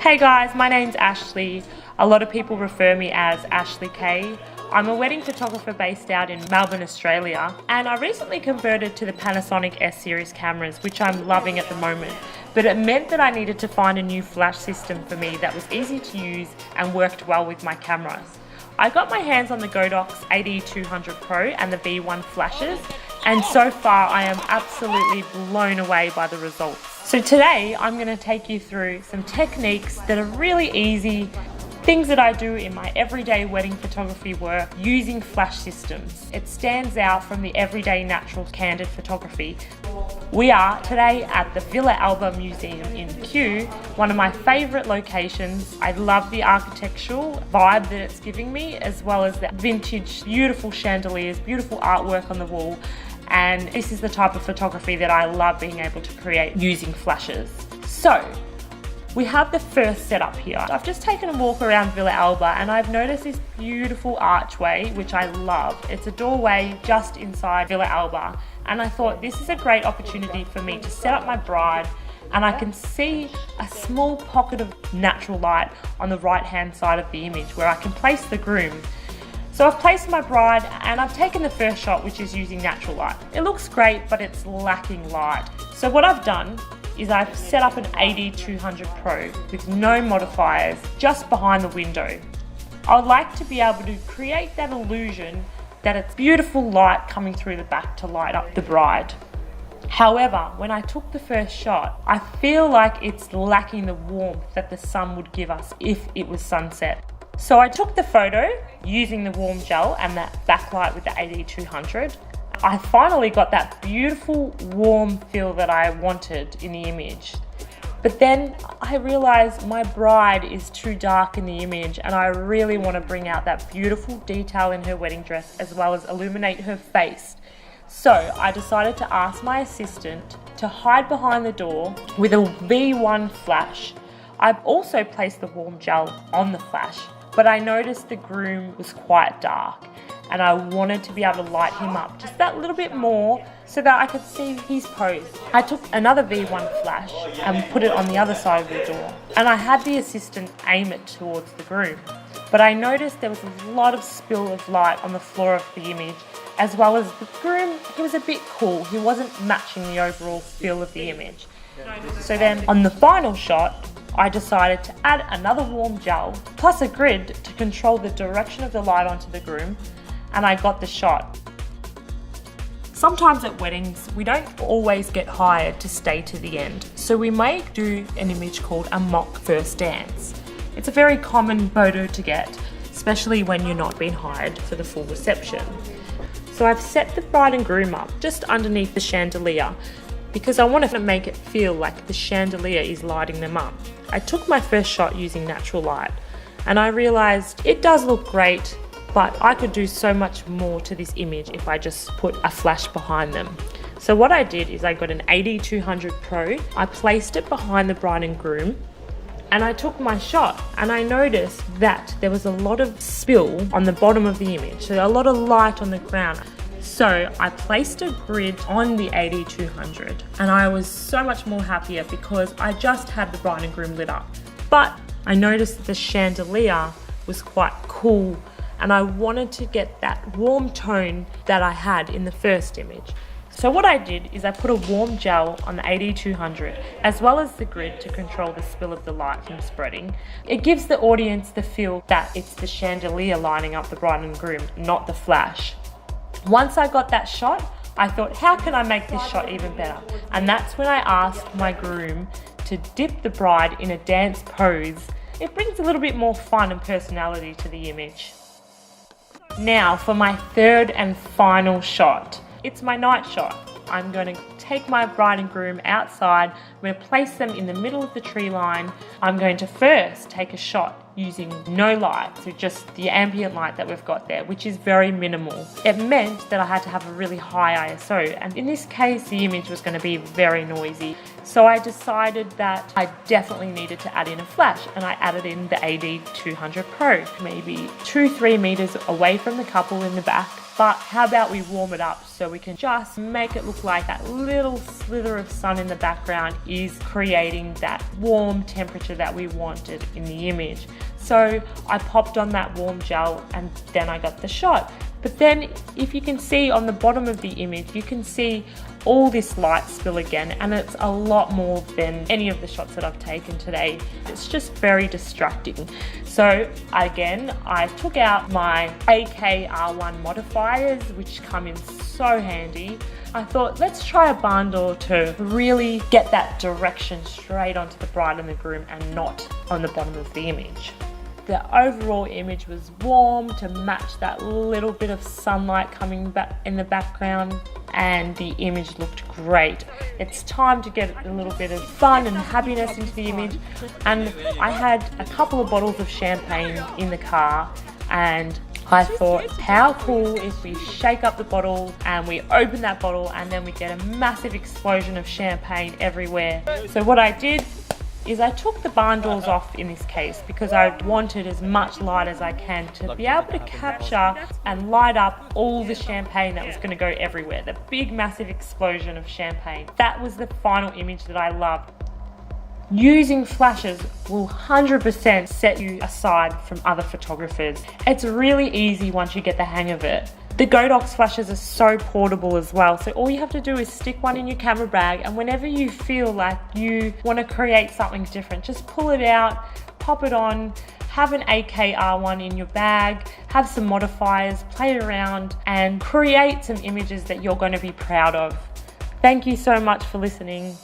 Hey guys, my name's Ashley. A lot of people refer me as Ashley K. I'm a wedding photographer based out in Melbourne, Australia, and I recently converted to the Panasonic S-Series cameras, which I'm loving at the moment. But it meant that I needed to find a new flash system for me that was easy to use and worked well with my cameras. I got my hands on the Godox AD200Pro and the V1 flashes, and so far I am absolutely blown away by the results. So today I'm going to take you through some techniques that are really easy, things that I do in my everyday wedding photography work using flash systems. It stands out from the everyday natural candid photography. We are today at the Villa Alba Museum in Kew, one of my favourite locations. I love the architectural vibe that it's giving me, as well as the vintage, beautiful chandeliers, beautiful artwork on the wall. And this is the type of photography that I love being able to create using flashes. So, we have the first setup here. I've just taken a walk around Villa Alba and I've noticed this beautiful archway, which I love. It's a doorway just inside Villa Alba, and I thought this is a great opportunity for me to set up my bride, and I can see a small pocket of natural light on the right hand side of the image where I can place the groom. So I've placed my bride and I've taken the first shot, which is using natural light. It looks great, but it's lacking light. So what I've done is I've set up an AD200Pro with no modifiers just behind the window. I would like to be able to create that illusion that it's beautiful light coming through the back to light up the bride. However, when I took the first shot, I feel like it's lacking the warmth that the sun would give us if it was sunset. So I took the photo using the warm gel and that backlight with the AD200. I finally got that beautiful warm feel that I wanted in the image. But then I realized my bride is too dark in the image, and I really want to bring out that beautiful detail in her wedding dress as well as illuminate her face. So I decided to ask my assistant to hide behind the door with a V1 flash. I've also placed the warm gel on the flash, but I noticed the groom was quite dark and I wanted to be able to light him up just that little bit more so that I could see his pose. I took another V1 flash and put it on the other side of the door, and I had the assistant aim it towards the groom. But I noticed there was a lot of spill of light on the floor of the image, as well as the groom. He was a bit cool. He wasn't matching the overall feel of the image. So then on the final shot, I decided to add another warm gel plus a grid to control the direction of the light onto the groom, and I got the shot. Sometimes at weddings, we don't always get hired to stay to the end, so we may do an image called a mock first dance. It's a very common photo to get, especially when you're not being hired for the full reception. So I've set the bride and groom up just underneath the chandelier because I want to make it feel like the chandelier is lighting them up. I took my first shot using natural light and I realized it does look great, but I could do so much more to this image if I just put a flash behind them. So what I did is I got an AD200Pro, I placed it behind the bride and groom, and I took my shot, and I noticed that there was a lot of spill on the bottom of the image, so a lot of light on the ground. So I placed a grid on the AD200, and I was so much more happier because I just had the bride and groom lit up. But I noticed that the chandelier was quite cool, and I wanted to get that warm tone that I had in the first image. So what I did is I put a warm gel on the AD200 as well as the grid to control the spill of the light from spreading. It gives the audience the feel that it's the chandelier lining up the bride and groom, not the flash. Once I got that shot, I thought, how can I make this shot even better? And that's when I asked my groom to dip the bride in a dance pose. It brings a little bit more fun and personality to the image. Now for my third and final shot. It's my night shot. I'm going to take my bride and groom outside. I'm going to place them in the middle of the tree line. I'm going to first take a shot using no light, so just the ambient light that we've got there, which is very minimal. It meant that I had to have a really high ISO, and in this case the image was going to be very noisy. So I decided that I definitely needed to add in a flash, and I added in the AD200Pro, maybe 2-3 meters away from the couple in the back. But how about we warm it up so we can just make it look like that little slither of sun in the background is creating that warm temperature that we wanted in the image. So I popped on that warm gel and then I got the shot. But then if you can see on the bottom of the image, you can see all this light spill again, and it's a lot more than any of the shots that I've taken today. It's just very distracting. So again, I took out my AK-R1 modifiers, which come in so handy. I thought, let's try a barn door to really get that direction straight onto the bride and the groom and not on the bottom of the image. The overall image was warm to match that little bit of sunlight coming back in the background, and the image looked great. It's time to get a little bit of fun and happiness into the image, and I had a couple of bottles of champagne in the car, and I thought, how cool if we shake up the bottle and we open that bottle and then we get a massive explosion of champagne everywhere. So what I did is I took the barn doors off in this case because I wanted as much light as I can to be able to capture and light up all the champagne that was going to go everywhere. The big massive explosion of champagne. That was the final image that I loved. Using flashes will 100% set you aside from other photographers. It's really easy once you get the hang of it. The Godox flashes are so portable as well, so all you have to do is stick one in your camera bag, and whenever you feel like you want to create something different, just pull it out, pop it on, have an AK-R1 in your bag, have some modifiers, play around and create some images that you're going to be proud of. Thank you so much for listening.